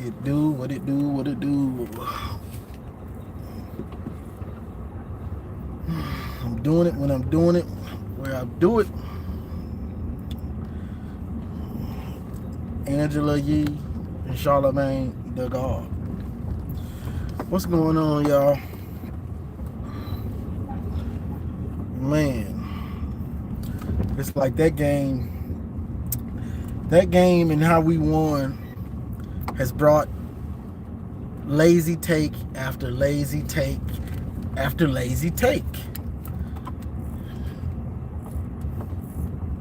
it do, what it do, what it do. I'm doing it when I'm doing it, where I do it. Angela Yee and Charlemagne the God. What's going on, y'all? Man, it's like that game and how we won has brought lazy take after lazy take after lazy take.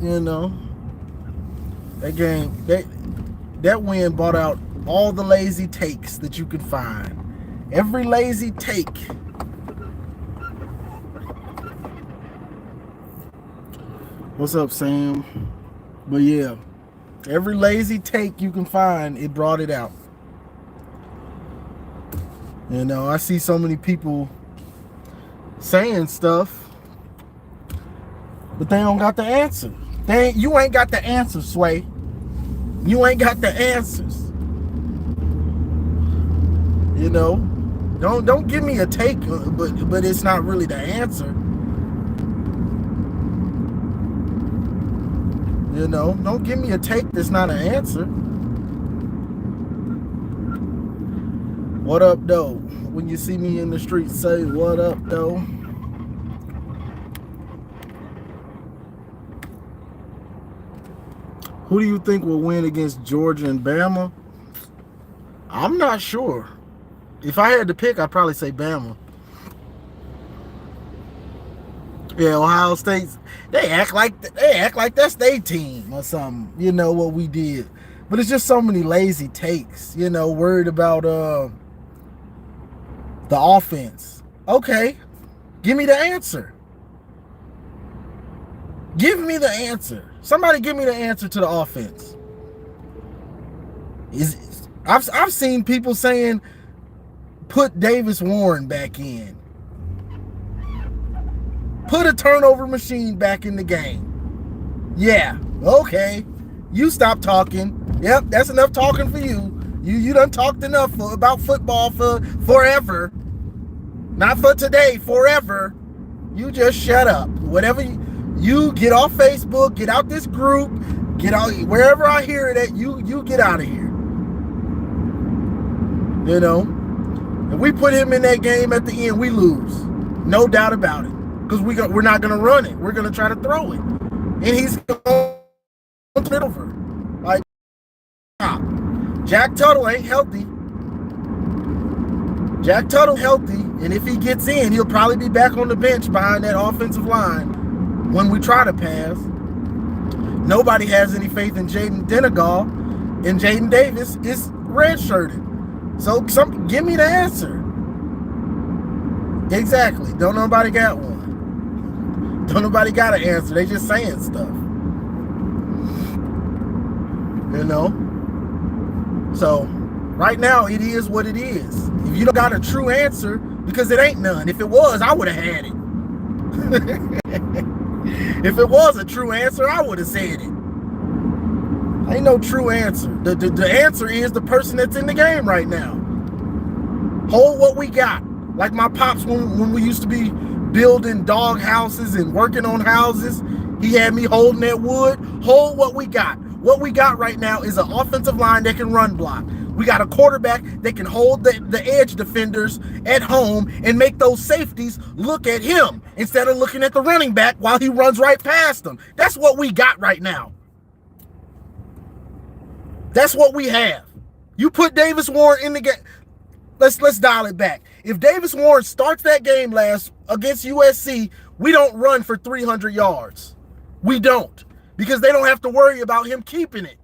You know, that game, that win brought out all the lazy takes that you could find. Every lazy take. What's up, Sam? But yeah, every lazy take you can find, it brought it out. You know, I see so many people saying stuff, but they don't got the answer. You ain't got the answer, Sway. You ain't got the answers. You know, don't give me a take, but it's not really the answer. You know, don't give me a take that's not an answer. What up, though? When you see me in the street, say what up, though. Who do you think will win against Georgia and Bama? I'm not sure. If I had to pick, I'd probably say Bama. Yeah, Ohio State, they act like that's their team or something. You know what we did, but it's just so many lazy takes. You know, worried about the offense. Okay, give me the answer. Give me the answer. Somebody give me the answer to the offense. I've seen people saying put Davis Warren back in. Put a turnover machine back in the game. Yeah, okay. You stop talking. Yep, that's enough talking for you. You done talked enough about football for forever. Not for today, forever. You just shut up. Whatever you get off Facebook, get out this group, get out wherever I hear it at, you get out of here. You know, if we put him in that game at the end, we lose. No doubt about it. Because we're not going to run it. We're going to try to throw it. And he's going to turn it over. Like, stop. Jack Tuttle ain't healthy. Jack Tuttle healthy. And if he gets in, he'll probably be back on the bench behind that offensive line when we try to pass. Nobody has any faith in Jaden Denegal. And Jaden Davis is redshirted. So give me the answer. Exactly. Don't nobody got one. Don't nobody got an answer. They just saying stuff. You know? So, right now, it is what it is. If you don't got a true answer, because it ain't none. If it was, I would have had it. If it was a true answer, I would have said it. Ain't no true answer. The answer is the person that's in the game right now. Hold what we got. Like my pops when we used to be building dog houses and working on houses, he had me holding that wood. Hold what we got. What we got right now is an offensive line that can run block. We got a quarterback that can hold the edge defenders at home and make those safeties look at him instead of looking at the running back while he runs right past them. That's what we got right now. That's what we have. You put Davis Warren in the game. Let's dial it back. If Davis Warren starts that game last against USC, we don't run for 300 yards. We don't, because they don't have to worry about him keeping it.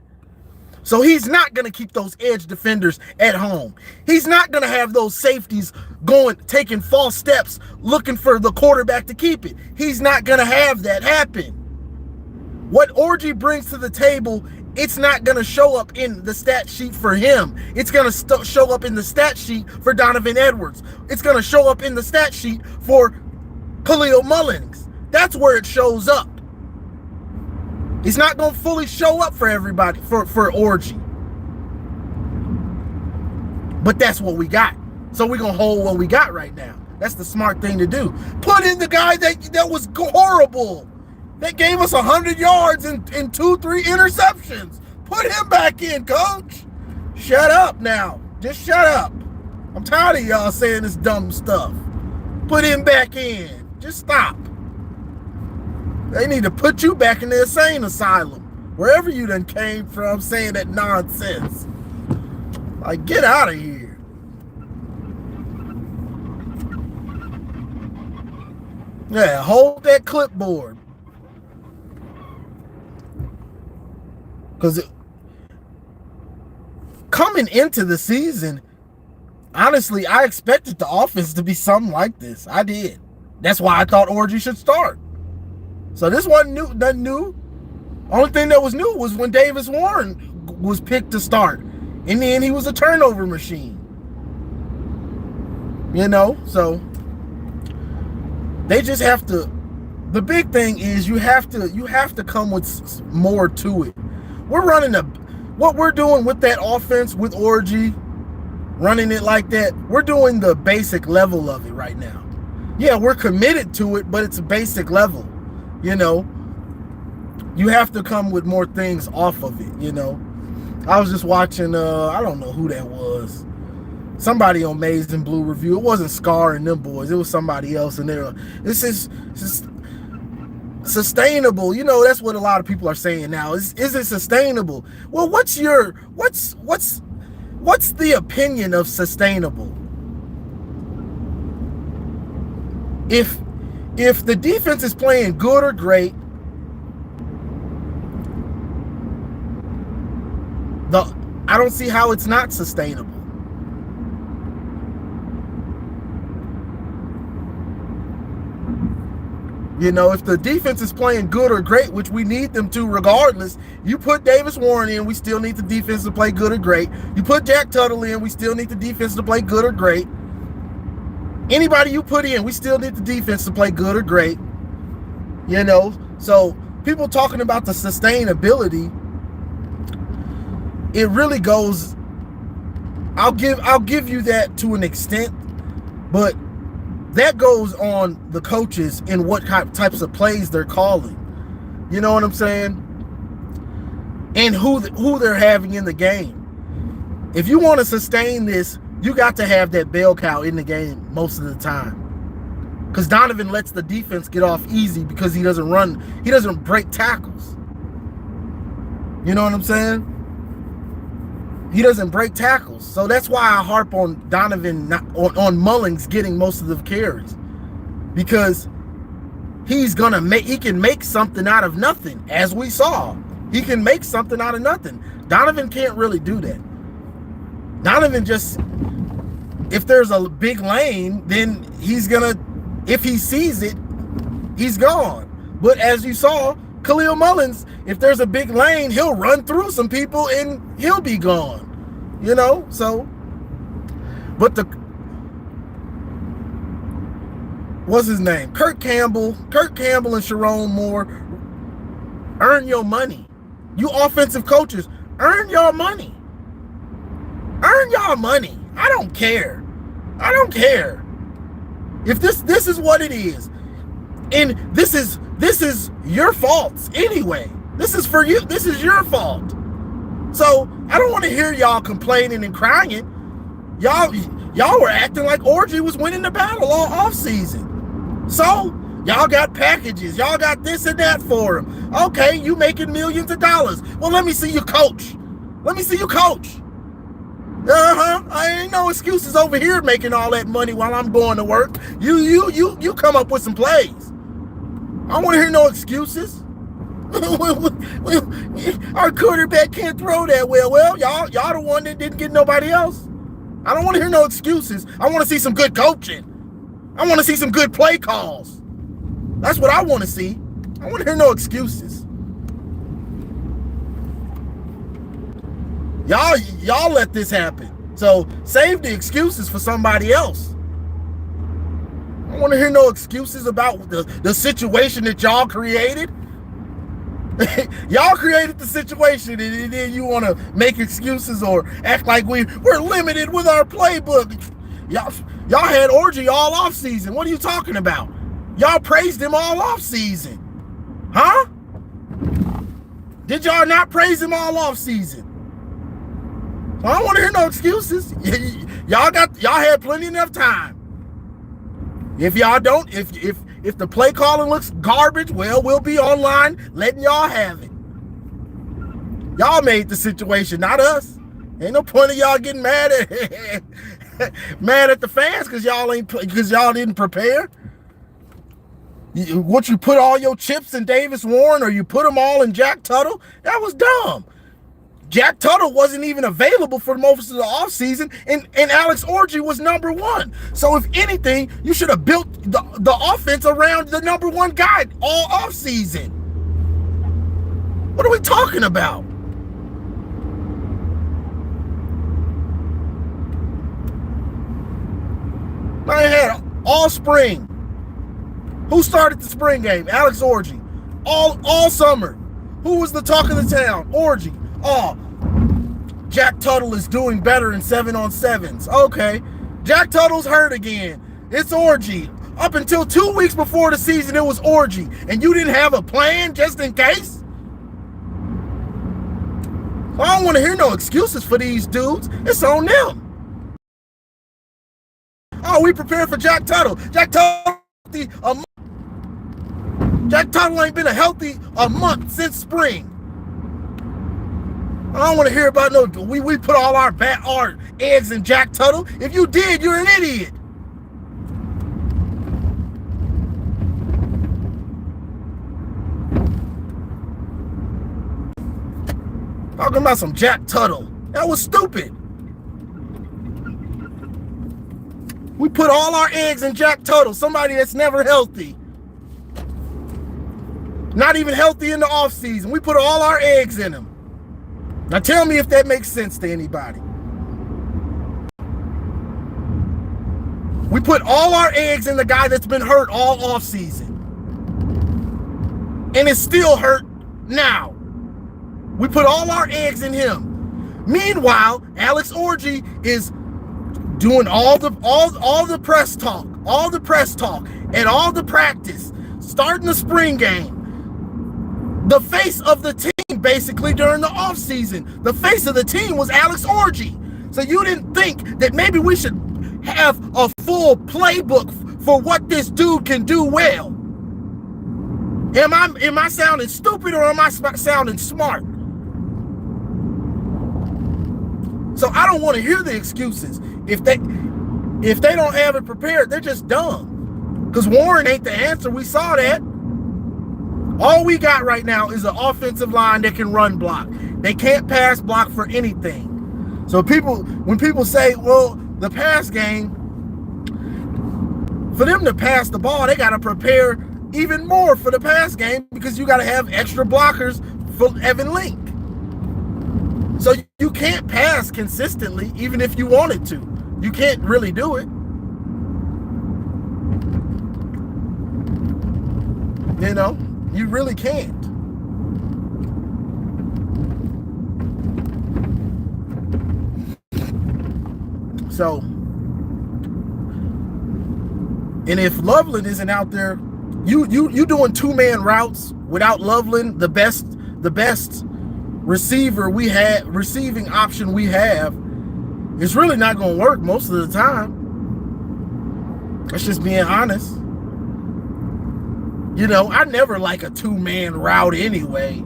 So he's not going to keep those edge defenders at home. He's not going to have those safeties taking false steps, looking for the quarterback to keep it. He's not going to have that happen. What Orji brings to the table, it's not going to show up in the stat sheet for him. It's going to show up in the stat sheet for Donovan Edwards. It's going to show up in the stat sheet for Khalil Mullins. That's where it shows up. It's not going to fully show up for everybody, for Orji. But that's what we got. So we're going to hold what we got right now. That's the smart thing to do. Put in the guy that was horrible. That gave us 100 yards and 2-3 interceptions. Put him back in, coach. Shut up now. Just shut up. I'm tired of y'all saying this dumb stuff. Put him back in. Just stop. They need to put you back in the insane asylum. Wherever you done came from saying that nonsense. Like, get out of here. Yeah, hold that clipboard. Because coming into the season, honestly, I expected the offense to be something like this. I did. That's why I thought Orji should start. So this wasn't nothing new. Only thing that was new was when Davis Warren was picked to start. In the end, he was a turnover machine. You know, so they just have to. The big thing is you have to come with more to it. We're running what we're doing with that offense with Orji, running it like that. We're doing the basic level of it right now. Yeah, we're committed to it, but it's a basic level. You know, you have to come with more things off of it. You know, I was just watching. I don't know who that was. Somebody on Maize and Blue Review. It wasn't Scar and them boys. It was somebody else. And this is sustainable. You know, that's what a lot of people are saying now. Is it sustainable? Well, what's the opinion of sustainable? If the defense is playing good or great, I don't see how it's not sustainable. You know, if the defense is playing good or great, which we need them to regardless, you put Davis Warren in, we still need the defense to play good or great. You put Jack Tuttle in, we still need the defense to play good or great. Anybody you put in, we still need the defense to play good or great. You know, so people talking about the sustainability, it really goes, I'll give you that to an extent, but that goes on the coaches and what types of plays they're calling. You know what I'm saying? And who they're having in the game. If you want to sustain this, you got to have that bell cow in the game most of the time. Because Donovan lets the defense get off easy because he doesn't break tackles. You know what I'm saying? He doesn't break tackles. So that's why I harp on Donovan, on Mullings getting most of the carries. Because he can make something out of nothing, as we saw. He can make something out of nothing. Donovan can't really do that. Donovan just, if there's a big lane, then if he sees it, he's gone. But as you saw, Khalil Mullins, if there's a big lane, he'll run through some people and he'll be gone. You know, so, but what's his name? Kurt Campbell and Sharon Moore, earn your money. You offensive coaches, earn your money. Earn your money. I don't care. If this is what it is, and this is your fault anyway. This is for you. This is your fault. So I don't want to hear y'all complaining and crying. Y'all were acting like Orji was winning the battle all offseason. So y'all got packages. Y'all got this and that for him. Okay, you making millions of dollars. Well, let me see you coach. I ain't no excuses over here making all that money while I'm going to work. You come up with some plays. I don't want to hear no excuses. Our quarterback can't throw that well. Well, y'all the one that didn't get nobody else. I don't want to hear no excuses. I want to see some good coaching. I want to see some good play calls. That's what I want to see. I want to hear no excuses. Y'all let this happen. So save the excuses for somebody else. I don't want to hear no excuses about the situation that y'all created. Y'all created the situation, and then you want to make excuses or act like we're limited with our playbook. Y'all had Orgy all off season. What are you talking about? Y'all praised him all off season, huh? Did y'all not praise him all off season? I don't want to hear no excuses. Y'all had plenty enough time. If y'all don't, if the play calling looks garbage, well, we'll be online letting y'all have it. Y'all made the situation, not us. Ain't no point of y'all getting mad at the fans because y'all didn't prepare. What, you put all your chips in Davis Warren, or you put them all in Jack Tuttle? That was dumb. Jack Tuttle wasn't even available for most of the offseason, and Alex Orgy was number one. So if anything, you should have built the offense around the number one guy all offseason. What are we talking about? I had all spring. Who started the spring game? Alex Orgy. All summer. Who was the talk of the town? Orgy. Oh, Jack Tuttle is doing better in 7-on-7s. Okay. Jack Tuttle's hurt again. It's Orgy. Up until 2 weeks before the season, it was Orgy. And you didn't have a plan just in case? I don't want to hear no excuses for these dudes. It's on them. Oh, we prepared for Jack Tuttle. Jack Tuttle ain't been healthy a month since spring. I don't want to hear about no, we put all our eggs in Jack Tuttle. If you did, you're an idiot. Talking about some Jack Tuttle. That was stupid. We put all our eggs in Jack Tuttle, somebody that's never healthy. Not even healthy in the offseason. We put all our eggs in him. Now tell me if that makes sense to anybody. We put all our eggs in the guy that's been hurt all offseason. And is still hurt now. We put all our eggs in him. Meanwhile, Alex Orgy is doing all the press talk, and all the practice, starting the spring game. The face of the team, basically, during the offseason. The face of the team was Alex Orgy. So you didn't think that maybe we should have a full playbook for what this dude can do well? Am I sounding stupid, or am I sounding smart? So I don't want to hear the excuses. If they don't have it prepared, they're just dumb. Because Warren ain't the answer. We saw that. All we got right now is an offensive line that can run block. They can't pass block for anything. So when people say, well, the pass game, for them to pass the ball, they got to prepare even more for the pass game, because you got to have extra blockers for Evan Link. So you can't pass consistently, even if you wanted to. You can't really do it. You know, you really can't. So, and if Loveland isn't out there, you doing two-man routes without Loveland, the best receiving option we have, it's really not going to work most of the time. That's just being honest. You know, I never like a two-man route anyway.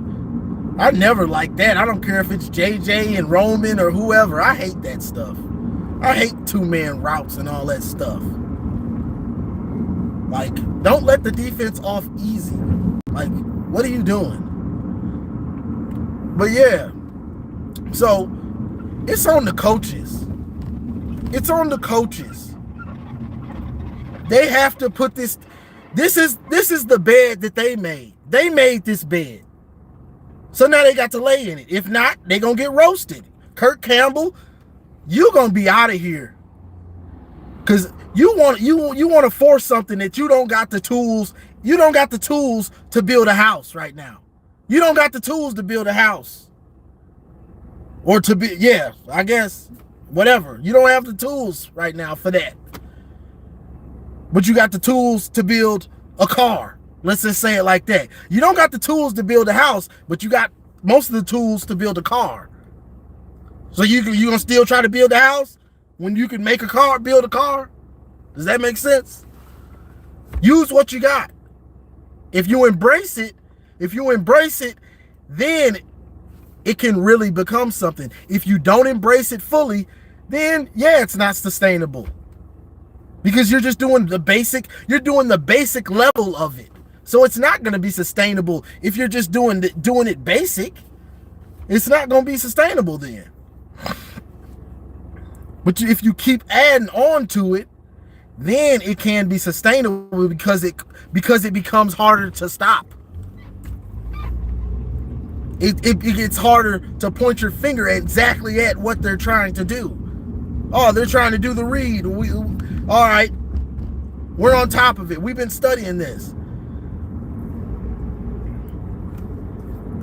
I never like that. I don't care if it's JJ and Roman or whoever. I hate that stuff. I hate two-man routes and all that stuff. Like, don't let the defense off easy. Like, what are you doing? But yeah, so it's on the coaches. It's on the coaches. They have to put this is the bed that they made. They made this bed. So now they got to lay in it. If not, they're going to get roasted. Kirk Campbell, you're going to be out of here. Cuz you want to force something that you don't got the tools. You don't got the tools to build a house right now. You don't got the tools to build a house. Or to be, yeah, I guess, whatever. You don't have the tools right now for that. But you got the tools to build a car. Let's just say it like that. You don't got the tools to build a house, but you got most of the tools to build a car. So you gonna still try to build a house when you can make a car, build a car? Does that make sense? Use what you got. If you embrace it, then it can really become something. If you don't embrace it fully, then yeah, it's not sustainable. Because you're just doing the basic level of it. So it's not going to be sustainable if you're just doing it basic. It's not going to be sustainable then. But if you keep adding on to it, then it can be sustainable because it becomes harder to stop. It gets harder to point your finger exactly at what they're trying to do. Oh, they're trying to do the read. All right, we're on top of it. We've been studying this.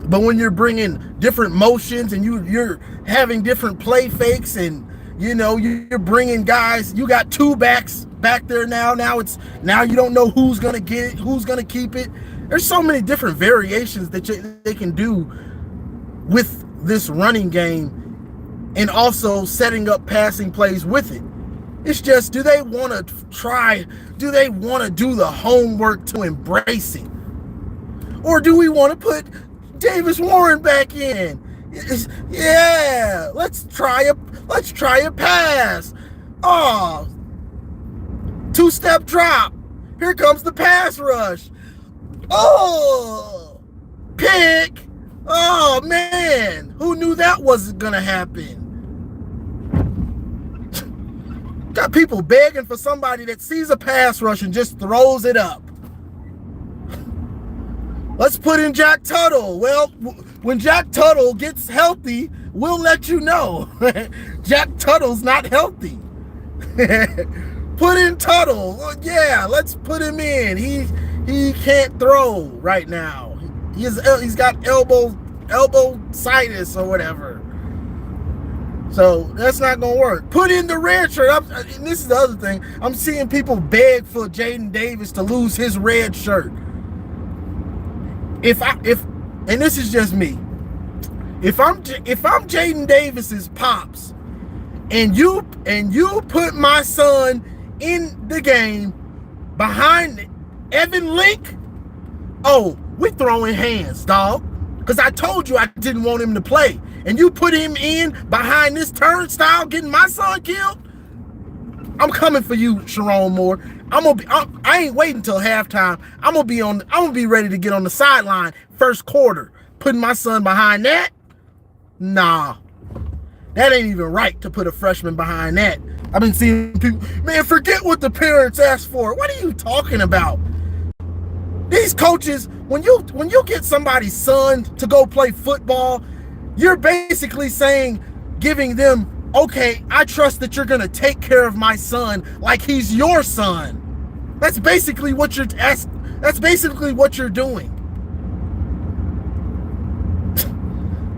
But when you're bringing different motions and you're having different play fakes and you're bringing guys, you got two backs back there now. Now you don't know who's gonna get it, who's gonna keep it. There's so many different variations that they can do with this running game and also setting up passing plays with it. It's just, do they want to do the homework to embrace it? Or do we want to put Davis Warren back in? Yeah, let's try a pass. Oh, two-step drop. Here comes the pass rush. Oh, pick. Oh, man. Who knew that wasn't going to happen? Got people begging for somebody that sees a pass rush and just throws it up. Let's put in Jack Tuttle. Well, when Jack Tuttle gets healthy, we'll let you know. Jack Tuttle's not healthy. Put in Tuttle. Yeah, let's put him in. He can't throw right now. He's got elbow sinus or whatever. So that's not gonna work. Put in the red shirt. And this is the other thing. I'm seeing people beg for Jaden Davis to lose his red shirt. And this is just me. If I'm Jaden Davis's pops, and you put my son in the game behind Evan Link, oh, we throwing hands, dog. Because I told you I didn't want him to play. And you put him in behind this turnstile getting my son killed? I'm coming for you, Sharon Moore. I ain't waiting until halftime. I'm gonna be ready to get on the sideline first quarter. Putting my son behind that? Nah. That ain't even right to put a freshman behind that. I've been seeing people, man, forget what the parents asked for. What are you talking about? These coaches, when you get somebody's son to go play football, you're basically saying, giving them, okay, I trust that you're going to take care of my son like he's your son. That's basically what you're doing.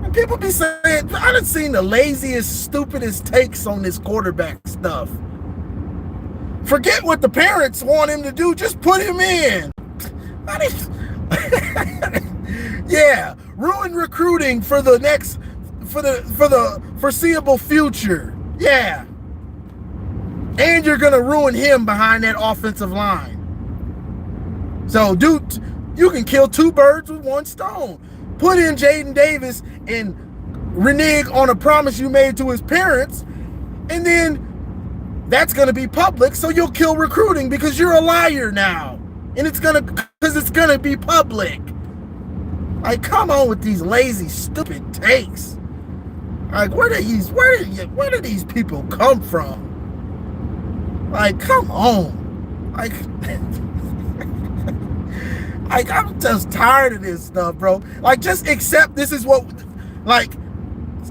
And people be saying, I done seen the laziest, stupidest takes on this quarterback stuff. Forget what the parents want him to do. Just put him in. Yeah, ruin recruiting for the foreseeable future. Yeah. And you're going to ruin him behind that offensive line. So, dude, you can kill two birds with one stone. Put in Jaden Davis and renege on a promise you made to his parents, and then that's going to be public, so you'll kill recruiting because you're a liar now. And it's going to be public. Like, come on with these lazy, stupid takes. Like, where do these people come from? Like, come on. Like, like, I'm just tired of this stuff, bro. Like, just accept this is what, like,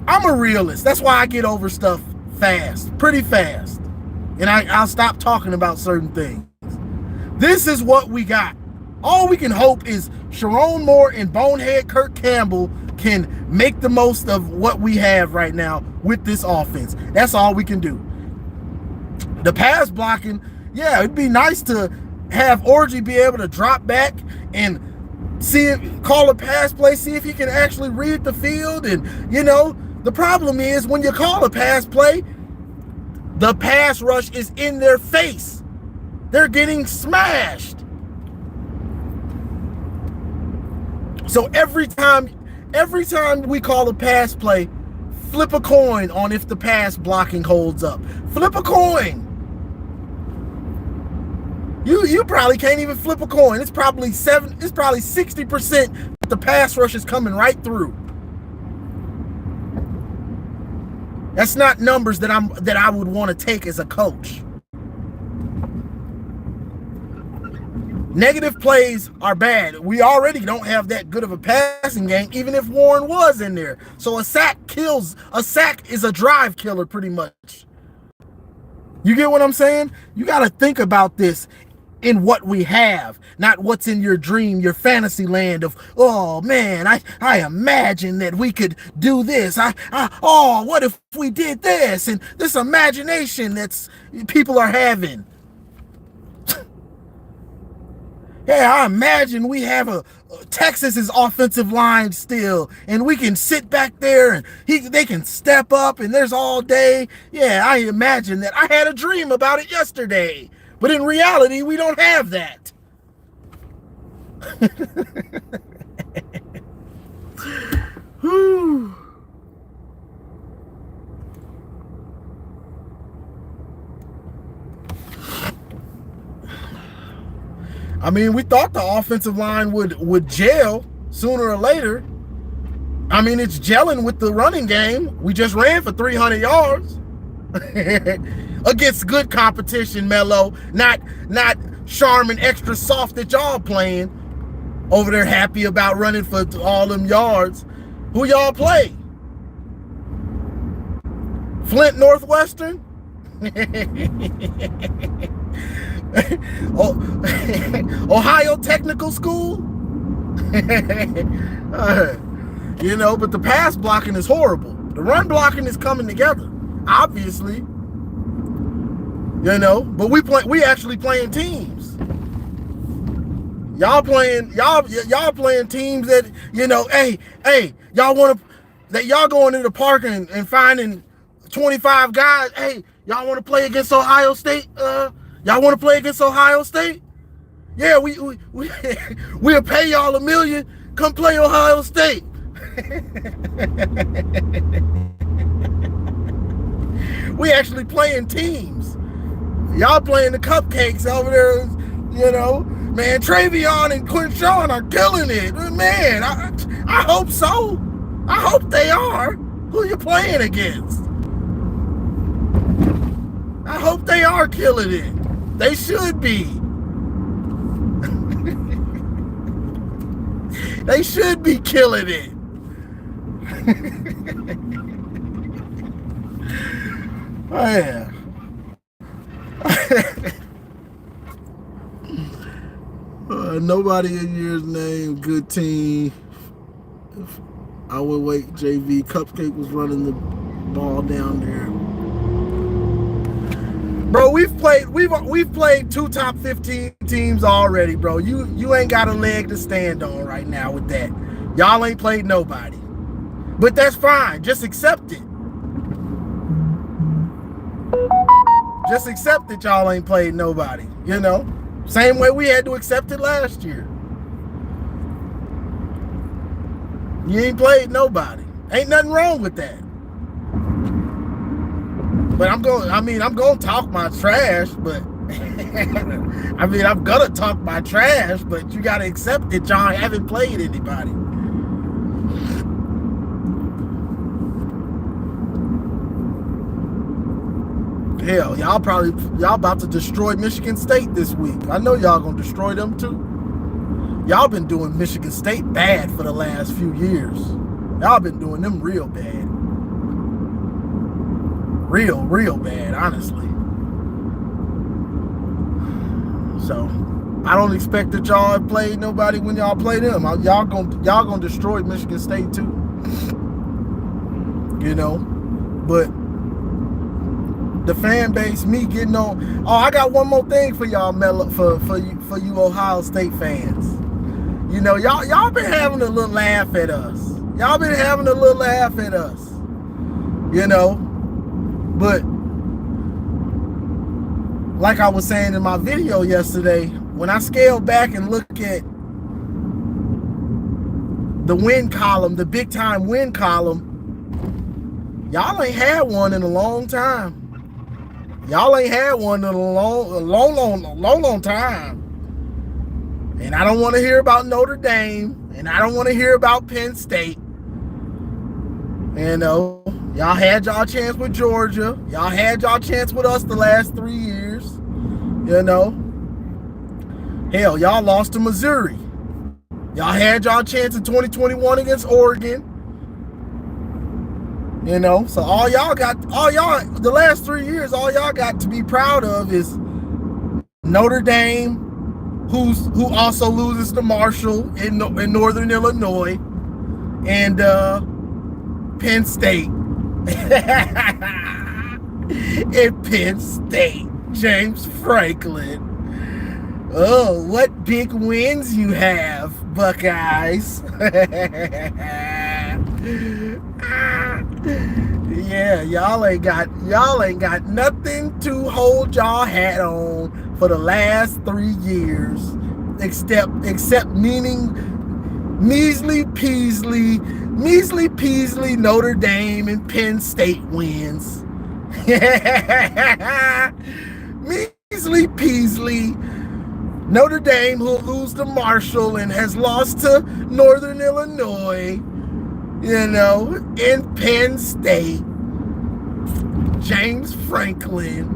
I'm a realist. That's why I get over stuff fast, pretty fast. And I'll stop talking about certain things. This is what we got. All we can hope is Sharon Moore and bonehead Kirk Campbell can make the most of what we have right now with this offense. That's all we can do. The pass blocking, yeah, it'd be nice to have Orgy be able to drop back and call a pass play, see if he can actually read the field. And, the problem is when you call a pass play, the pass rush is in their face. They're getting smashed. So every time we call a pass play, flip a coin on if the pass blocking holds up. Flip a coin. You probably can't even flip a coin. It's probably 60% the pass rush is coming right through. That's not numbers that I would want to take as a coach. Negative plays are bad. We already don't have that good of a passing game, even if Warren was in there. So a sack is a drive killer pretty much. You get what I'm saying? You got to think about this in what we have, not what's in your dream, your fantasy land of, oh man, I imagine that we could do this. What if we did this? And this imagination that's people are having. Yeah, I imagine we have a Texas's offensive line still, and we can sit back there and they can step up and there's all day. Yeah, I imagine that. I had a dream about it yesterday, but in reality, we don't have that. Whew. I mean, we thought the offensive line would gel sooner or later. I mean, it's gelling with the running game. We just ran for 300 yards against good competition, Melo. Not Charmin extra soft that y'all playing over there happy about running for all them yards. Who y'all play? Flint Northwestern? Ohio Technical School? But the pass blocking is horrible. The run blocking is coming together, obviously. But we actually playing teams. Y'all playing teams that, hey, y'all going into the park and finding 25 guys. Hey, y'all want to play against Ohio State? Y'all want to play against Ohio State? Yeah, we'll pay y'all $1 million. Come play Ohio State. We actually playing teams. Y'all playing the cupcakes over there, Man, Travion and Quinshawn are killing it. Man, I hope so. I hope they are. Who you playing against? I hope they are killing it. They should be. They should be killing it. Oh, yeah. Nobody in yours name. Good team. I would wait. JV Cupcake was running the ball down there. Bro, we've played 2 top 15 teams already, bro. You ain't got a leg to stand on right now with that. Y'all ain't played nobody. But that's fine. Just accept it. Just accept that y'all ain't played nobody, Same way we had to accept it last year. You ain't played nobody. Ain't nothing wrong with that. But I'm going to talk my trash, but I'm going to talk my trash, but you got to accept that y'all haven't played anybody. Hell, y'all about to destroy Michigan State this week. I know y'all going to destroy them too. Y'all been doing Michigan State bad for the last few years. Y'all been doing them real bad. Real bad, honestly. So, I don't expect that y'all have played nobody when y'all play them. Y'all gonna destroy Michigan State too. You know, but the fan base, me getting on. Oh, I got one more thing for y'all, for you Ohio State fans. You know, y'all been having a little laugh at us. Y'all been having a little laugh at us. You know, but like I was saying in my video yesterday, when I scale back and look at the win column, the big time win column, y'all ain't had one in a long time. Y'all ain't had one in a long time. And I don't want to hear about Notre Dame, and I don't want to hear about Penn State. You know, y'all had y'all chance with Georgia. Y'all had y'all chance with us the last 3 years. You know, hell, y'all lost to Missouri. Y'all had y'all chance in 2021 against Oregon. You know, so the last 3 years, all y'all got to be proud of is Notre Dame, who also loses to Marshall in Northern Illinois, and Penn State. In Penn State, James Franklin. Oh, what big wins you have, Buckeyes. Yeah, y'all ain't got nothing to hold y'all hat on for the last 3 years, except measly peasly Notre Dame and Penn State wins. Measly peasly Notre Dame, who'll lose to Marshall and has lost to Northern Illinois, you know, in Penn State. James Franklin.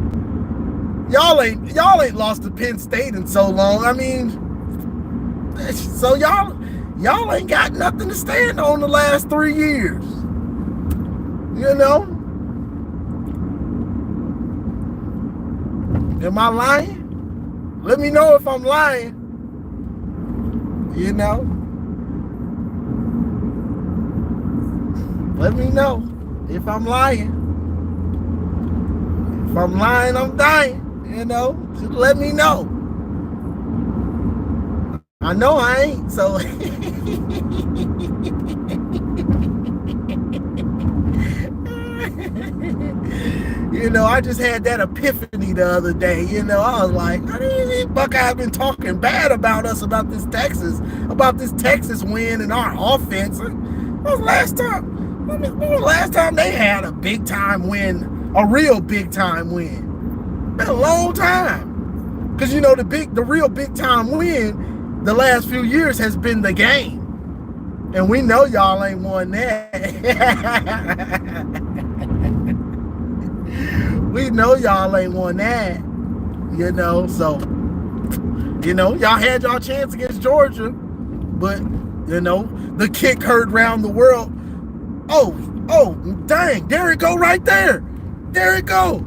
Y'all ain't lost to Penn State in so long. I mean, so y'all ain't got nothing to stand on the last 3 years. You know? Am I lying? Let me know if I'm lying. You know? Let me know if I'm lying. If I'm lying, I'm dying. You know? Just let me know. I know I ain't, so you know, I just had that epiphany the other day. You know, I was like, these Buckeyes been talking bad about us about this Texas win and our offense. When was the last time they had a big time win, a real big time win? Been a long time. Because you know the real big time win the last few years has been the game. And we know y'all ain't won that. We know y'all ain't won that. You know, so, you know, y'all had y'all chance against Georgia. But, you know, the kick heard round the world. Oh, dang, there it go right there. There it go.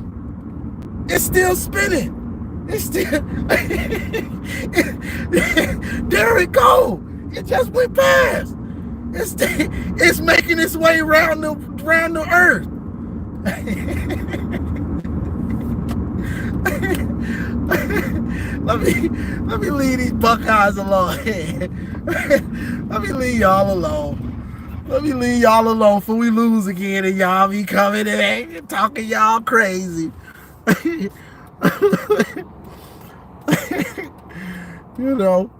It's still spinning. It's still, there it go. It just went past. It's making its way around the earth. Let me leave these Buckeyes alone. Let me leave y'all alone. Let me leave y'all alone before we lose again and y'all be coming and talking y'all crazy. You know.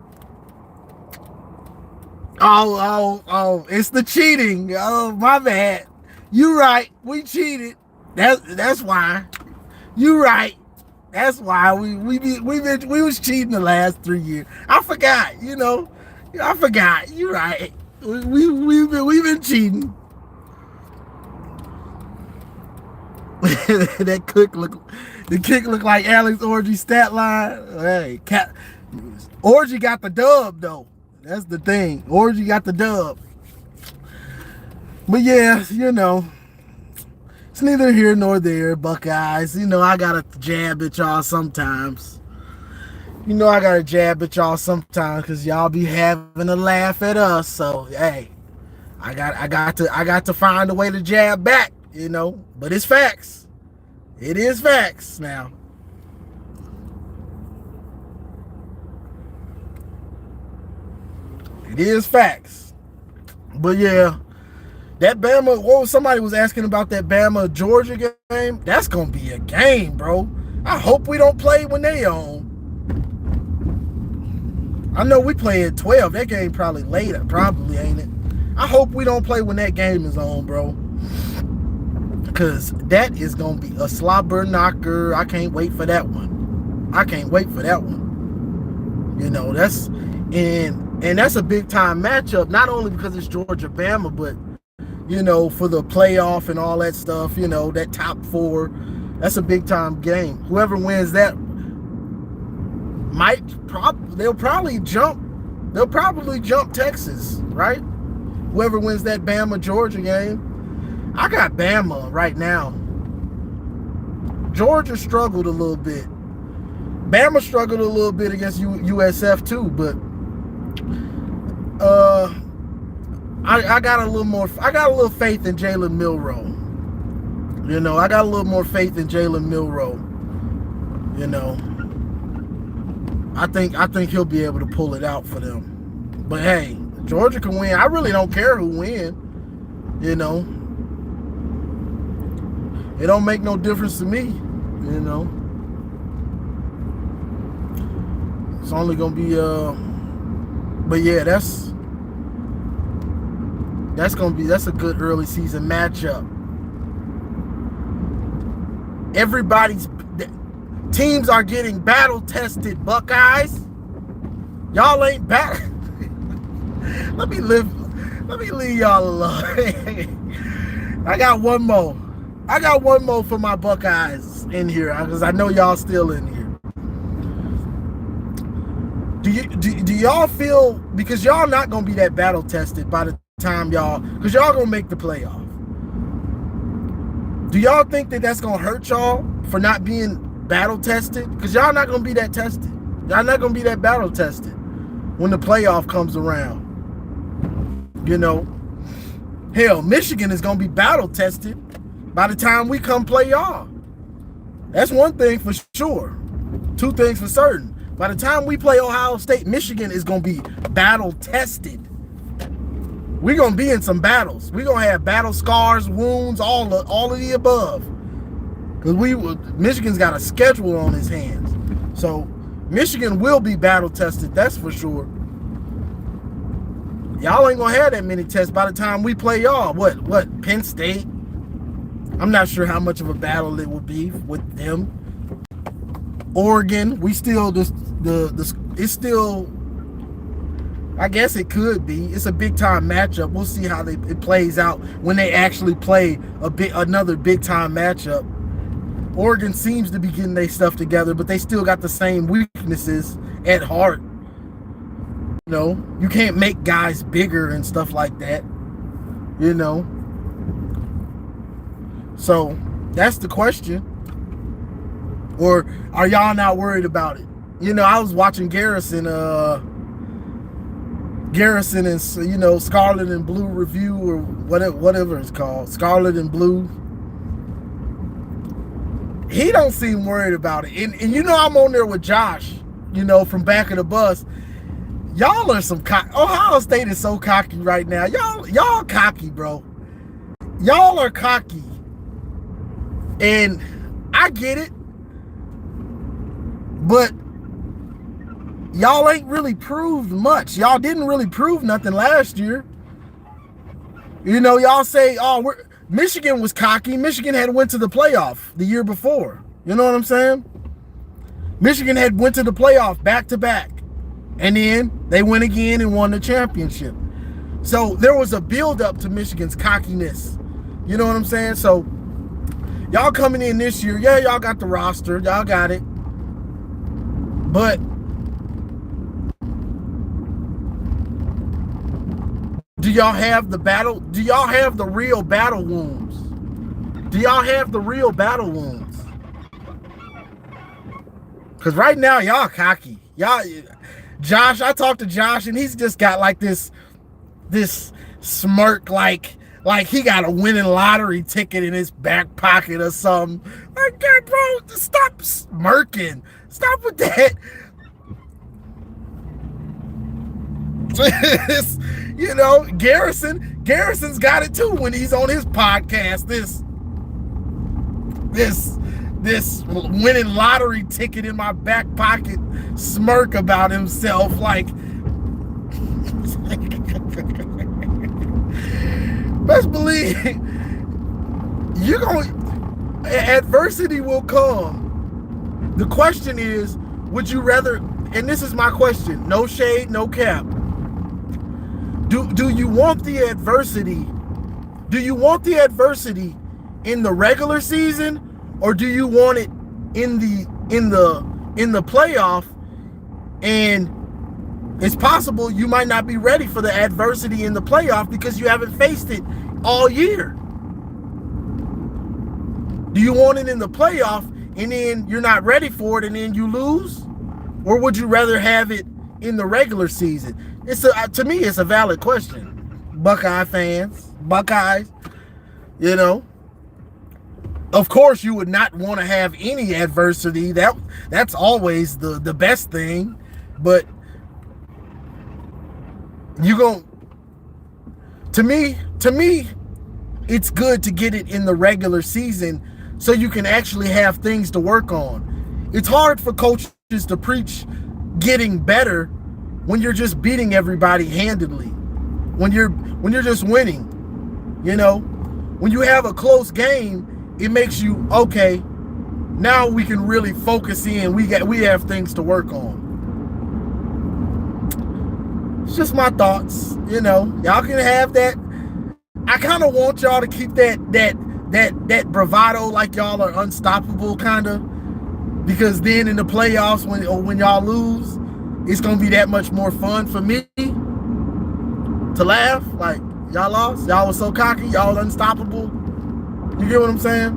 Oh, it's the cheating. Oh, my bad. You right. We cheated. That's why. You right. That's why we was cheating the last 3 years. I forgot, you know. I forgot. You right. We've been cheating. The kick look like Alex Orgy's stat line. Hey, Orgy got the dub though. That's the thing. Orgy got the dub. But yeah, you know, it's neither here nor there, Buckeyes. You know, I gotta jab at y'all sometimes. You know I gotta jab at y'all sometimes because y'all be having a laugh at us. So hey, I got to find a way to jab back, you know. But it's facts. It is facts now. It is facts. But yeah, that Bama, somebody was asking about that Bama Georgia game. That's gonna be a game, bro. I hope we don't play when they on. I know we play at 12. That game probably later, probably, ain't it? I hope we don't play when that game is on, bro. Because that is going to be a slobber knocker. I can't wait for that one. I can't wait for that one. You know, that's a big time matchup, not only because it's Georgia Bama, but you know, for the playoff and all that stuff, you know, that top 4. That's a big time game. Whoever wins that they'll probably jump Texas, right? Whoever wins that Bama Georgia game. I got Bama right now. Georgia struggled a little bit. Bama struggled a little bit against USF too, but I got a little faith in Jalen Milroe. You know, I got a little more faith in Jalen Milroe. You know, I think he'll be able to pull it out for them. But hey, Georgia can win. I really don't care who wins. You know, it don't make no difference to me. You know, it's only gonna be But yeah, that's a good early season matchup. Teams are getting battle tested, Buckeyes. Y'all ain't back. Let me leave y'all alone. I got one more for my Buckeyes in here because I know y'all still in here. Do y'all feel, because y'all not gonna be that battle tested by the time because y'all gonna make the playoff? Do y'all think that that's gonna hurt y'all for not being battle tested? Because y'all not gonna be that tested. Y'all not gonna be that battle tested when the playoff comes around. You know, hell, Michigan is gonna be battle tested by the time we come play y'all. That's one thing for sure. Two things for certain. By the time we play Ohio State, Michigan is gonna be battle tested. We're gonna be in some battles. We're gonna have battle scars, wounds, all of the above. Because Michigan's got a schedule on his hands. So Michigan will be battle tested, that's for sure. Y'all ain't gonna have that many tests by the time we play y'all. What? Penn State? I'm not sure how much of a battle it will be with them. Oregon, it's still, I guess it could be. It's a big time matchup. We'll see how it plays out when they actually play another big time matchup. Oregon seems to be getting their stuff together, but they still got the same weaknesses at heart. You know, you can't make guys bigger and stuff like that. You know. So that's the question. Or are y'all not worried about it? You know, I was watching Garrison and, you know, Scarlet and Blue review or whatever it's called. Scarlet and Blue. He don't seem worried about it. And you know, I'm on there with Josh, you know, from back of the bus. Y'all are some Ohio State is so cocky right now. Y'all cocky, bro. Y'all are cocky. And I get it. But y'all ain't really proved much. Y'all didn't really prove nothing last year. You know, y'all say, Michigan was cocky. Michigan had went to the playoff the year before. You know what I'm saying? Michigan had went to the playoff back to back. And then they went again and won the championship. So there was a build-up to Michigan's cockiness. You know what I'm saying? So y'all coming in this year, yeah, y'all got the roster. Y'all got it. But do y'all have the battle? Do y'all have the real battle wounds? Do y'all have the real battle wounds? Because right now, y'all cocky. Y'all, Josh, I talked to Josh and he's just got like this smirk, like he got a winning lottery ticket in his back pocket or something. Like, bro, stop smirking. Stop with that. You know, Garrison's got it too when he's on his podcast. This winning lottery ticket in my back pocket smirk about himself, like best believe you're going, adversity will come. The question is, would you rather, and this is my question, no shade, no cap, do you want the adversity? Do you want the adversity in the regular season, or do you want it in the playoff? And it's possible you might not be ready for the adversity in the playoff because you haven't faced it all year. Do you want it in the playoff and then you're not ready for it and then you lose? Or would you rather have it in the regular season? To me, it's a valid question. Buckeye fans, Buckeyes, you know. Of course, you would not want to have any adversity. That's always the best thing. But to me, it's good to get it in the regular season so you can actually have things to work on. It's hard for coaches to preach getting better when you're just beating everybody handedly. When you're just winning, you know. When you have a close game, it makes you, okay, now we can really focus in. We have things to work on. It's just my thoughts, you know. Y'all can have that. I kind of want y'all to keep that bravado, like y'all are unstoppable, kind of, because then in the playoffs, when y'all lose, it's gonna be that much more fun for me to laugh. Like, y'all lost, y'all was so cocky, y'all unstoppable. You get what I'm saying?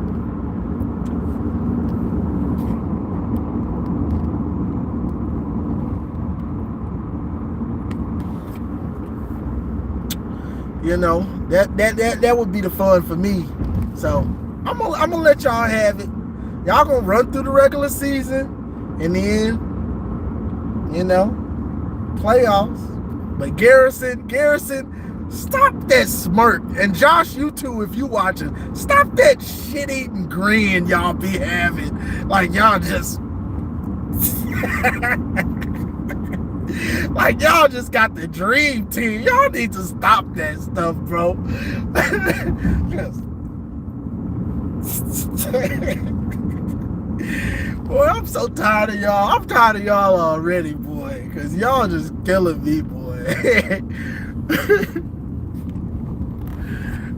You know, that would be the fun for me. So I'm gonna let y'all have it. Y'all gonna run through the regular season and then, you know, playoffs. But Garrison, stop that smirk. And Josh, you too, if you watching, stop that shit-eating grin y'all be having. Like, y'all just like, y'all just got the dream team. Y'all need to stop that stuff, bro. Boy, I'm so tired of y'all. I'm tired of y'all already, boy, because y'all just killing me, boy.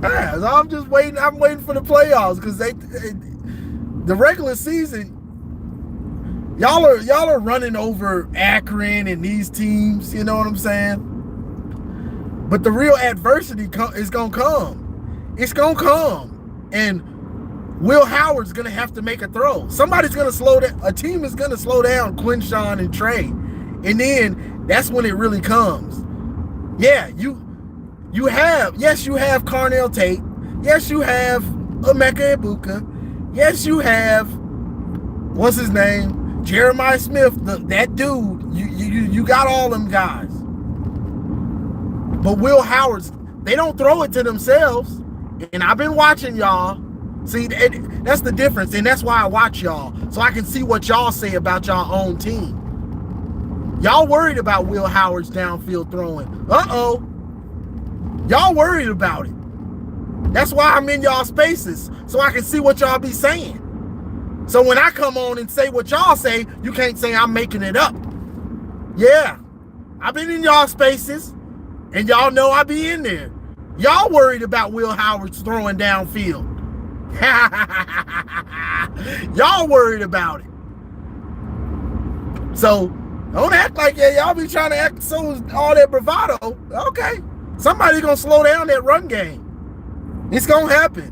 Yeah, so I'm just waiting. I'm waiting for the playoffs because the regular season, y'all are running over Akron and these teams. You know what I'm saying? But the real adversity is gonna come. It's gonna come, and Will Howard's gonna have to make a throw. Somebody's gonna slow down. A team is gonna slow down Quinshawn and Trey, and then that's when it really comes. Yeah, you have Carnell Tate. Yes, you have Emeka Ibuka. Yes, you have, what's his name, Jeremiah Smith. That dude. You got all them guys. But Will Howard's, they don't throw it to themselves. And I've been watching y'all. See, that's the difference, and that's why I watch y'all, so I can see what y'all say about y'all own team. Y'all worried about Will Howard's downfield throwing. Uh-oh. Y'all worried about it. That's why I'm in y'all spaces, so I can see what y'all be saying. So when I come on and say what y'all say, you can't say I'm making it up. Yeah, I've been in y'all spaces, and y'all know I be in there. Y'all worried about Will Howard's throwing downfield. Y'all worried about it. So don't act like y'all be trying to act so all that bravado. Okay, somebody gonna slow down that run game. It's gonna happen.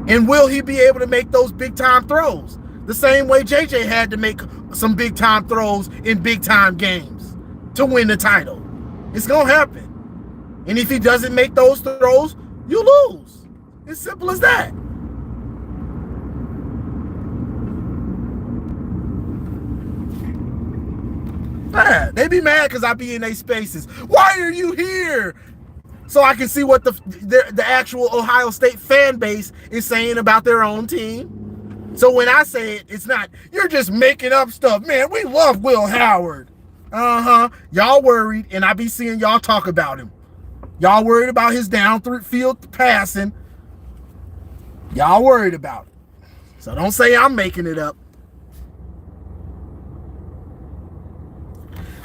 And will he be able to make those big time throws the same way JJ had to make some big time throws in big time games to win the title. It's gonna happen. And if he doesn't make those throws, you lose. It's simple as that. Yeah, they be mad because I be in their spaces. Why are you here? So I can see what the actual Ohio State fan base is saying about their own team. So when I say it, it's not, you're just making up stuff. Man, we love Will Howard. Y'all worried, and I be seeing y'all talk about him. Y'all worried about his downfield passing. Y'all worried about it. So don't say I'm making it up.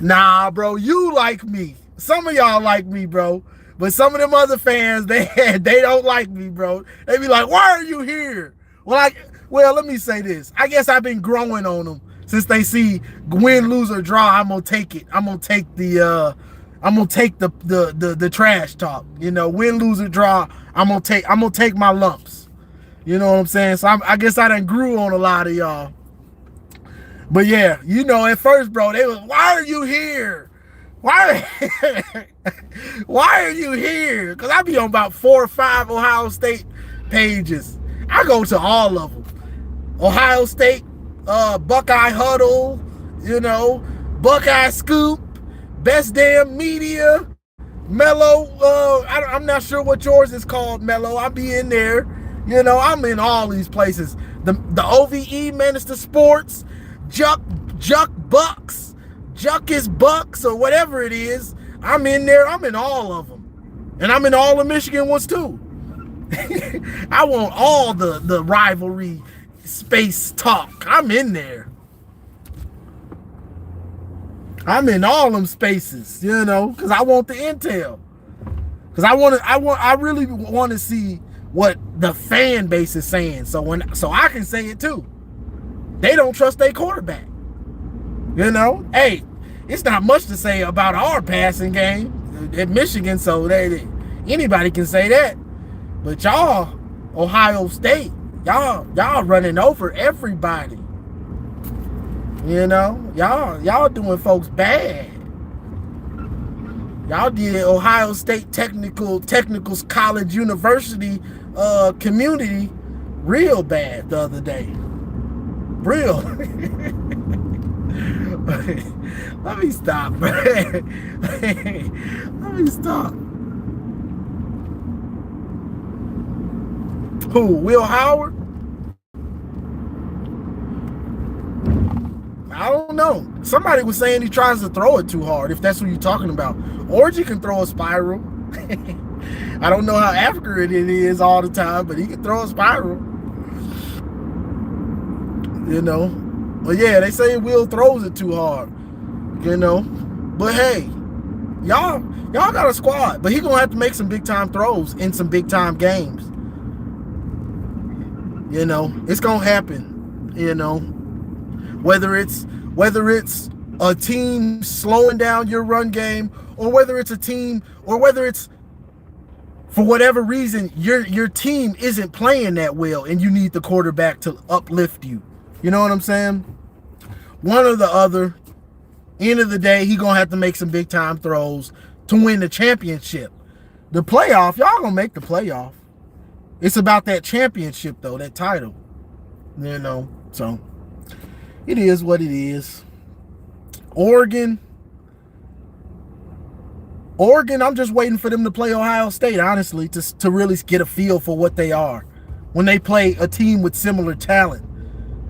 Nah, bro, you like me. Some of y'all like me, bro. But some of them other fans, they don't like me, bro. They be like, why are you here? Well, let me say this. I guess I've been growing on them since they see win, lose, or draw. I'm gonna take it. I'm gonna take the trash talk. You know, win, lose, or draw. I'm gonna take my lumps. You know what I'm saying? So I guess I done grew on a lot of y'all. But yeah, you know, at first, bro, they was, why are you here? Why are you here? Because I be on about 4 or 5 Ohio State pages. I go to all of them. Ohio State, Buckeye Huddle, you know, Buckeye Scoop, Best Damn Media, Mellow. I'm not sure what yours is called, Mellow. I be in there. You know, I'm in all these places. The OVE, Minister Sports, Juck Bucks, Juck is Bucks, or whatever it is. I'm in there. I'm in all of them. And I'm in all the Michigan ones too. I want all the rivalry space talk. I'm in there. I'm in all them spaces, you know, because I want the intel. Because I really want to see what the fan base is saying. So I can say it too. They don't trust their quarterback. You know, hey, it's not much to say about our passing game at Michigan, so anybody can say that. But y'all, Ohio State, y'all running over everybody. You know, y'all doing folks bad. Y'all did Ohio State Technical College University community real bad the other day. Real. Let me stop, man. Let me stop. Who? Will Howard? I don't know. Somebody was saying he tries to throw it too hard, if that's what you're talking about. Orgy can throw a spiral. I don't know how accurate it is all the time, but he can throw a spiral. You know? But yeah, they say Will throws it too hard. You know? But hey, y'all got a squad, but he gonna have to make some big time throws in some big time games. You know, it's gonna happen. You know, whether it's a team slowing down your run game, or whether it's a team, or whether it's for whatever reason your team isn't playing that well and you need the quarterback to uplift you. You know what I'm saying? One or the other. End of the day, he gonna have to make some big time throws to win the championship. The playoff, y'all gonna make the playoff. It's about that championship though, that title. You know, so it is what it is. Oregon, I'm just waiting for them to play Ohio State, honestly, to really get a feel for what they are when they play a team with similar talent.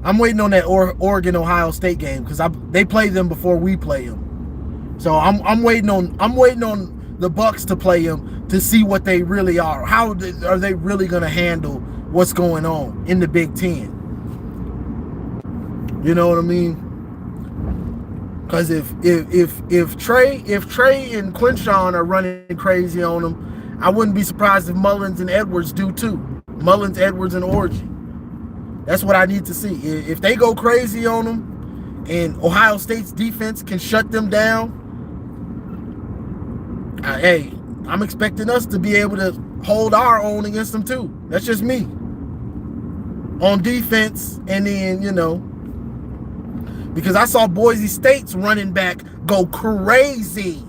I'm waiting on that Oregon-Ohio State game because they play them before we play them. So I'm waiting on the Bucks to play them to see what they really are. How are they really going to handle what's going on in the Big Ten? You know what I mean? Because if Trey and Quinshawn are running crazy on them, I wouldn't be surprised if Mullins and Edwards do too. Mullins, Edwards, and Orgy. That's what I need to see. If they go crazy on them and Ohio State's defense can shut them down, hey, I'm expecting us to be able to hold our own against them too. That's just me. On defense, and then, you know, because I saw Boise State's running back go crazy.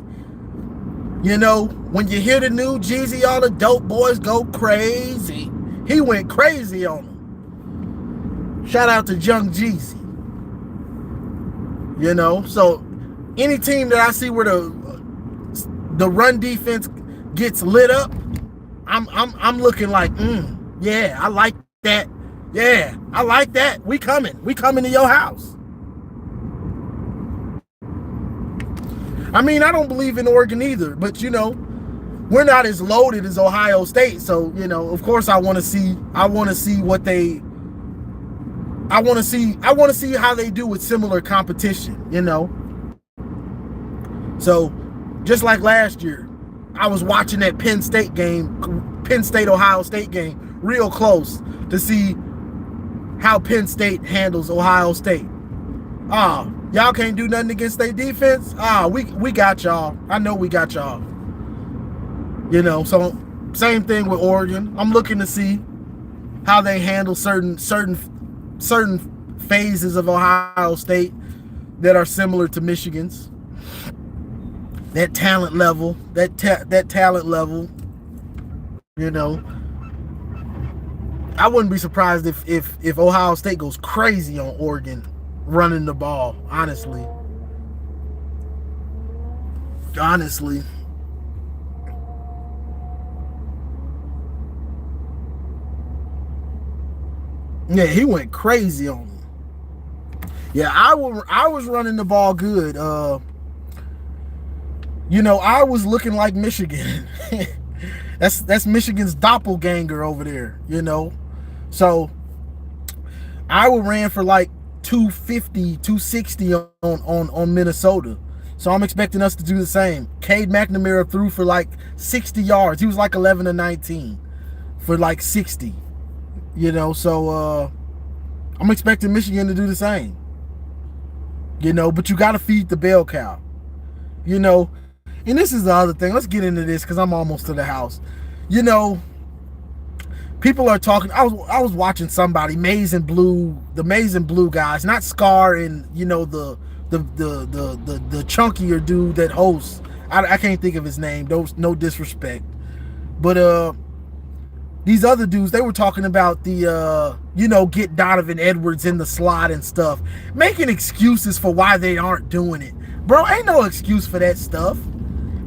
You know, when you hear the new Jeezy, all the dope boys go crazy. He went crazy on them. Shout out to Young Jeezy. You know, so any team that I see where the run defense gets lit up, I'm looking like, yeah, I like that. Yeah, I like that. We coming to your house. I mean, I don't believe in Oregon either, but you know, we're not as loaded as Ohio State, so you know, of course I want to see what they I want to see how they do with similar competition, you know. So, just like last year, I was watching that Penn State Ohio State game real close to see how Penn State handles Ohio State. Y'all can't do nothing against their defense. We got y'all. I know we got y'all. You know, so same thing with Oregon. I'm looking to see how they handle certain phases of Ohio State that are similar to Michigan's. That talent level, you know. I wouldn't be surprised if Ohio State goes crazy on Oregon running the ball, honestly. Yeah, he went crazy on me. Yeah, I was running the ball good. You know, I was looking like Michigan. That's Michigan's doppelganger over there, you know. So I ran for like 250, 260 on Minnesota. So I'm expecting us to do the same. Cade McNamara threw for like 60 yards. He was like 11 to 19 for like 60. You know, so I'm expecting Michigan to do the same. You know, but you got to feed the bell cow. You know, and this is the other thing. Let's get into this because I'm almost to the house. You know, people are talking. I was watching somebody, Maize and Blue, the Maize and Blue guys, not Scar and you know the chunkier dude that hosts. I can't think of his name. No disrespect, but these other dudes, they were talking about the you know, get Donovan Edwards in the slot and stuff, making excuses for why they aren't doing it. Bro, ain't no excuse for that stuff.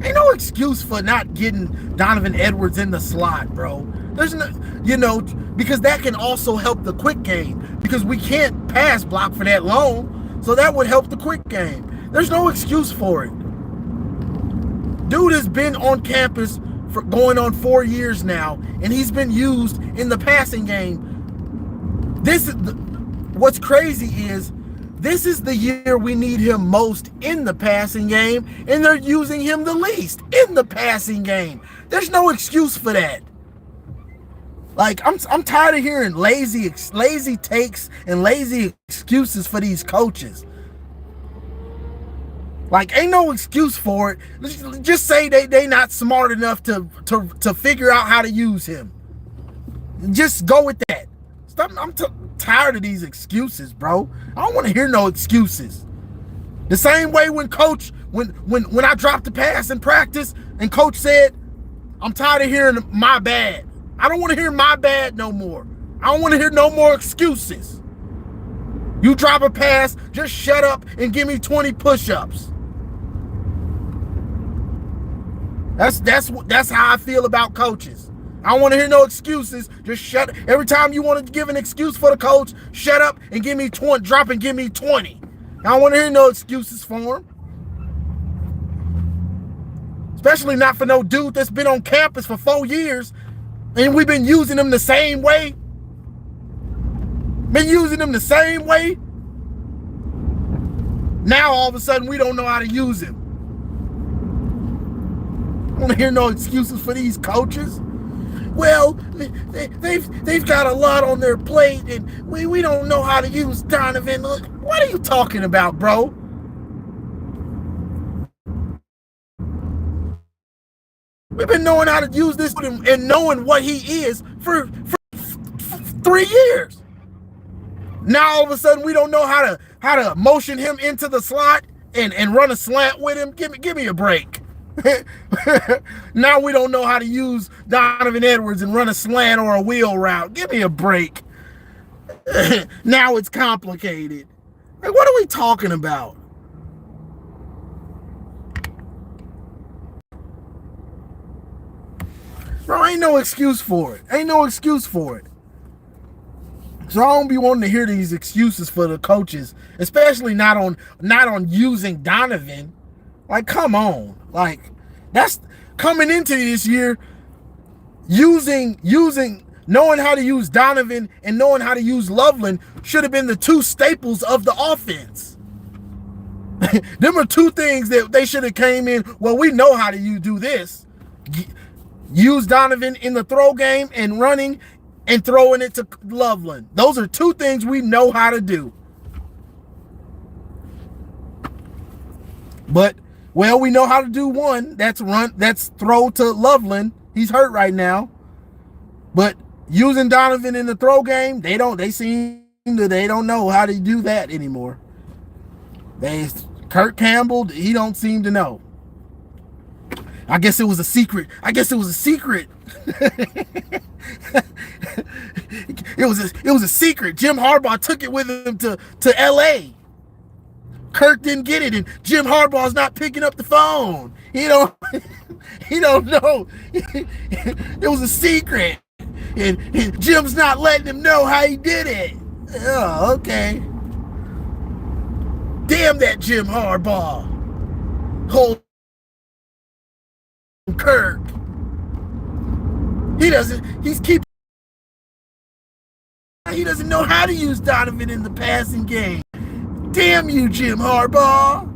Ain't no excuse for not getting Donovan Edwards in the slot, bro. There's no, you know, because that can also help the quick game because we can't pass block for that long, so that would help the quick game. There's no excuse for it. Dude has been on campus for going on 4 years now, and he's been used in the passing game. What's crazy is this is the year we need him most in the passing game, and they're using him the least in the passing game. There's no excuse for that. Like, I'm tired of hearing lazy takes and lazy excuses for these coaches. Like, ain't no excuse for it. Just say they not smart enough to figure out how to use him. Just go with that. I'm tired of these excuses, bro. I don't want to hear no excuses. The same way when I dropped the pass in practice and coach said, I'm tired of hearing my bad. I don't want to hear my bad no more. I don't want to hear no more excuses. You drop a pass, just shut up and give me 20 push-ups. That's how I feel about coaches. I don't want to hear no excuses. Just shut. Every time you want to give an excuse for the coach, shut up and give me 20. Drop and give me 20. I don't want to hear no excuses for him. Especially not for no dude that's been on campus for 4 years and we've been using him the same way. Now all of a sudden we don't know how to use him. I don't want to hear no excuses for these coaches. Well, they've got a lot on their plate, and we don't know how to use Donovan. What are you talking about, bro? We've been knowing how to use this and knowing what he is for 3 years. Now all of a sudden we don't know how to motion him into the slot and run a slant with him. Give me a break. Now we don't know how to use Donovan Edwards and run a slant or a wheel route. Give me a break. Now it's complicated. Like, what are we talking about? Bro, ain't no excuse for it. Ain't no excuse for it. So I don't be wanting to hear these excuses for the coaches, especially not on using Donovan. Like, come on. Like, that's coming into this year, knowing how to use Donovan and knowing how to use Loveland should have been the two staples of the offense. Them are two things that they should have came in. Well, we know how to do this. Use Donovan in the throw game and running and throwing it to Loveland. Those are two things we know how to do. But, well, we know how to do one. That's throw to Loveland. He's hurt right now. But using Donovan in the throw game, they don't know how to do that anymore. Kurt Campbell, he don't seem to know. I guess it was a secret. It was a secret. Jim Harbaugh took it with him to LA. Kirk didn't get it, and Jim Harbaugh's not picking up the phone. He don't know. It was a secret. And Jim's not letting him know how he did it. Oh, okay. Damn that Jim Harbaugh. Hold Kirk. He doesn't know how to use Donovan in the passing game. Damn you, Jim Harbaugh.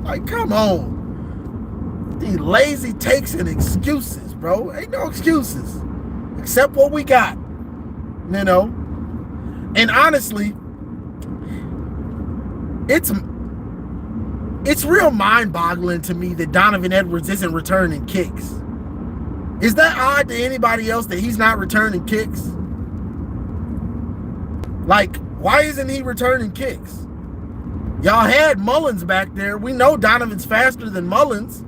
Like, come on. These lazy takes and excuses, bro. Ain't no excuses. Except what we got. You know? And honestly, it's real mind-boggling to me that Donovan Edwards isn't returning kicks. Is that odd to anybody else that he's not returning kicks? Like, why isn't he returning kicks? Y'all had Mullins back there. We know Donovan's faster than Mullins.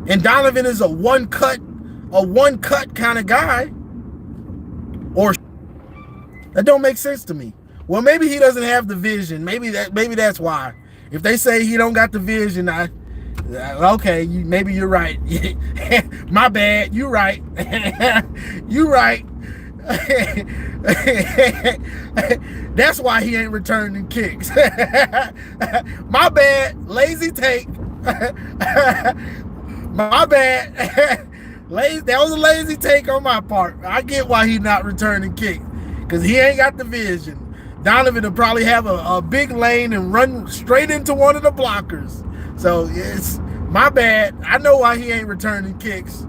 And Donovan is a one-cut kind of guy. Or that don't make sense to me. Well, maybe he doesn't have the vision. Maybe that's why. If they say he don't got the vision, okay, maybe you're right. My bad. You're right. You're right. That's why he ain't returning kicks. My bad. Lazy take. My bad. That was a lazy take on my part. I get why he's not returning kicks, because he ain't got the vision. Donovan will probably have a big lane and run straight into one of the blockers. So it's my bad. I know why he ain't returning kicks.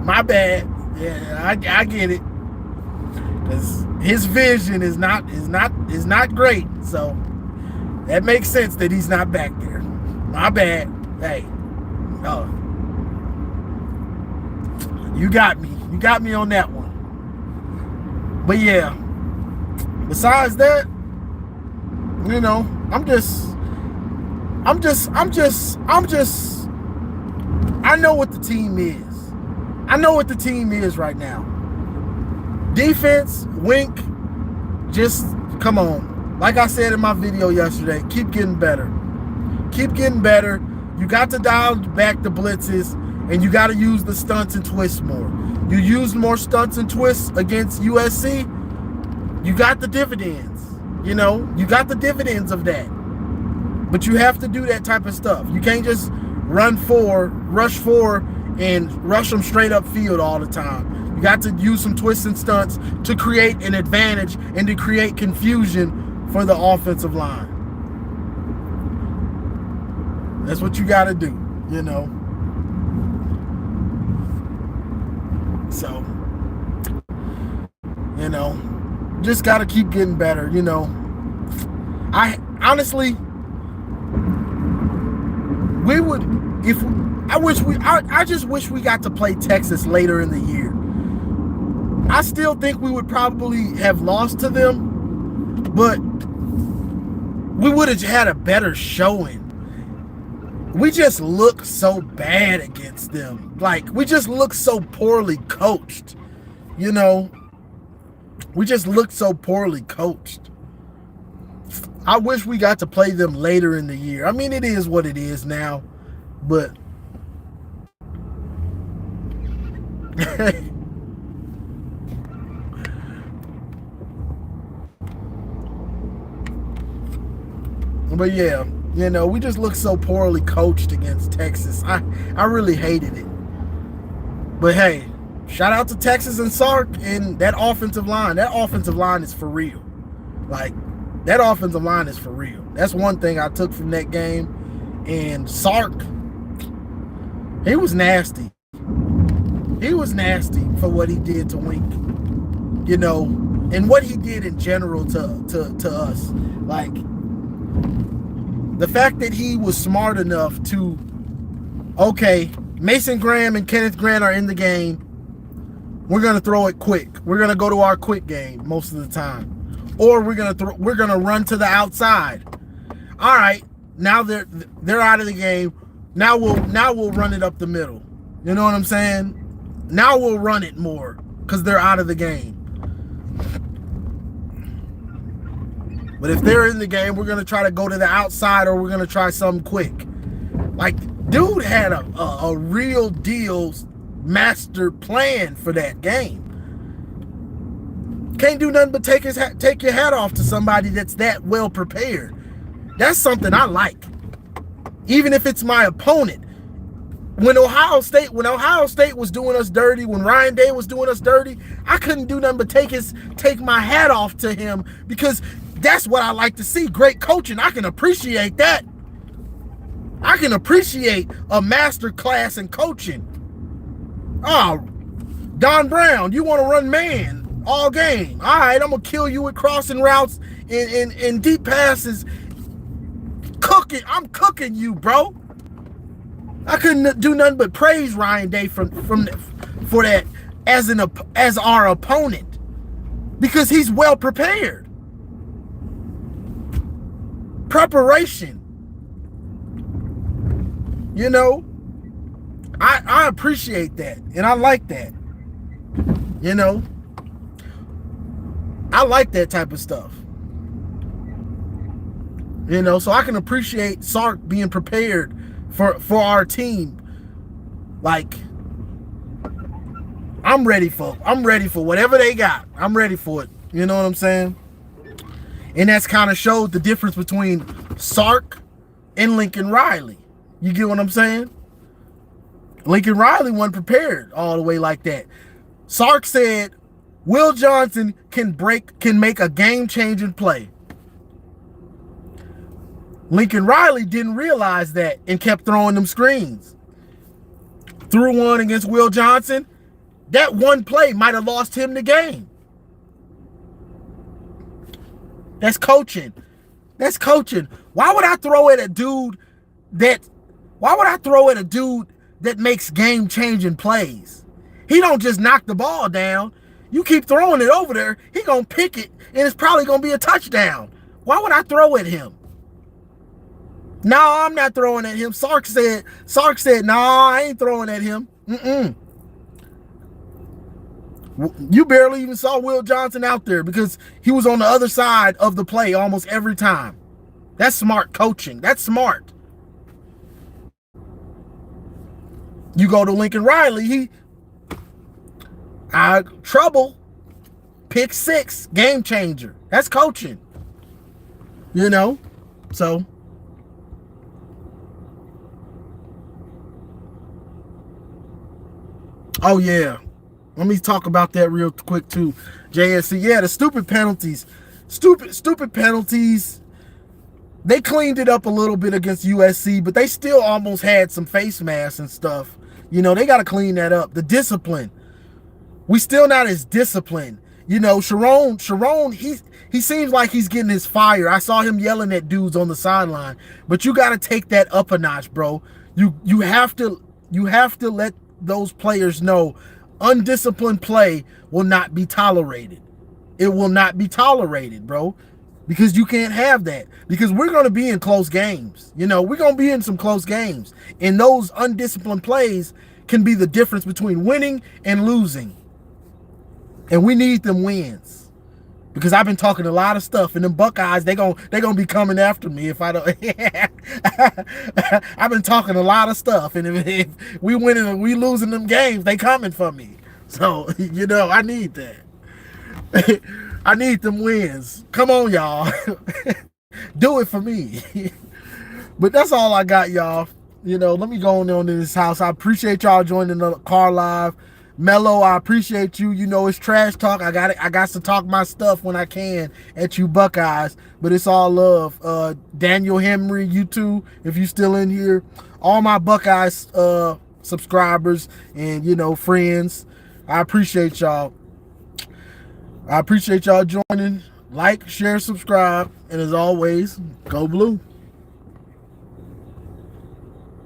My bad. Yeah, I get it. Because his vision is not great. So that makes sense that he's not back there. My bad. Hey. Oh. You got me. You got me on that one. But yeah, besides that, you know, I know what the team is. I know what the team is right now. Defense, wink, just come on. Like I said in my video yesterday, keep getting better. Keep getting better. You got to dial back the blitzes, and you got to use the stunts and twists more. You used more stunts and twists against USC, you got the dividends. You know, you got the dividends of that. But you have to do that type of stuff. You can't just rush four, and rush them straight up field all the time. You got to use some twists and stunts to create an advantage and to create confusion for the offensive line. That's what you got to do, you know. So, you know, just got to keep getting better, you know. I honestly, I just wish we got to play Texas later in the year. I still think we would probably have lost to them, but we would have had a better showing. We just look so bad against them. Like, we just look so poorly coached. You know, we just look so poorly coached. I wish we got to play them later in the year. I mean, it is what it is now, but but yeah, you know, we just look so poorly coached against Texas. I really hated it. But hey, shout out to Texas and Sark and that offensive line. That offensive line is for real. Like, that offensive line is for real. That's one thing I took from that game. And Sark, he was nasty. He was nasty for what he did to Wink. You know, and what he did in general to us. Like, the fact that he was smart enough to, okay, Mason Graham and Kenneth Grant are in the game. We're gonna throw it quick. We're gonna go to our quick game most of the time, or we're gonna run to the outside. All right, now they're out of the game. Now we'll run it up the middle. You know what I'm saying? Now we'll run it more because they're out of the game. But if they're in the game, we're gonna try to go to the outside, or we're gonna try something quick. Like, dude had a real deal master plan for that game. Can't do nothing but take your hat off to somebody that's that well prepared. That's something I like. Even if it's my opponent. When Ohio State was doing us dirty, when Ryan Day was doing us dirty, I couldn't do nothing but take my hat off to him, because that's what I like to see. Great coaching. I can appreciate that. I can appreciate a master class in coaching. Oh, Don Brown, you want to run man all game. All right, I'm going to kill you with crossing routes and deep passes. I'm cooking you, bro. I couldn't do nothing but praise Ryan Day for that as our opponent, because he's well prepared. Preparation. You know, I appreciate that, and I like that. You know, I like that type of stuff. You know, so I can appreciate Sark being prepared for our team. Like, I'm ready for whatever they got. I'm ready for it. You know what I'm saying? And that's kind of showed the difference between Sark and Lincoln Riley. You get what I'm saying? Lincoln Riley wasn't prepared all the way like that. Sark said Will Johnson can make a game-changing play. Lincoln Riley didn't realize that and kept throwing them screens. Threw one against Will Johnson. That one play might have lost him the game. That's coaching. That's coaching. Why would I throw at a dude that makes game-changing plays? He don't just knock the ball down. You keep throwing it over there, he gonna pick it, and it's probably gonna be a touchdown. Why would I throw at him? No, I'm not throwing at him. Sark said, no, I ain't throwing at him. You barely even saw Will Johnson out there because he was on the other side of the play almost every time. That's smart coaching. That's smart. You go to Lincoln Riley, trouble, pick six, game changer. That's coaching. You know? So, oh yeah. Let me talk about that real quick too. JSC. Yeah, the stupid penalties. Stupid penalties. They cleaned it up a little bit against USC, but they still almost had some face masks and stuff. You know, they got to clean that up. The discipline. We still not as disciplined. You know, Sharon, he seems like he's getting his fire. I saw him yelling at dudes on the sideline. But you got to take that up a notch, bro. You have to You have to let those players know undisciplined play will not be tolerated. It will not be tolerated, bro. Because you can't have that. Because we're going to be in close games. We're going to be in some close games. And those undisciplined plays can be the difference between winning and losing. And we need them wins. Because I've been talking a lot of stuff, and them Buckeyes, they gonna be coming after me if I don't. I've been talking a lot of stuff, and if we winning and we losing them games, they coming for me. So I need that. I need them wins. Come on, y'all. Do it for me. But that's all I got, y'all. Let me go on in this house. I appreciate y'all joining the car live. Mello, I appreciate you. It's trash talk. I got to talk my stuff when I can at you Buckeyes, but it's all love. Daniel Henry, you too, if you still in here. All my Buckeyes subscribers and friends, I appreciate y'all. I appreciate y'all joining. Like, share, subscribe, and as always, go blue.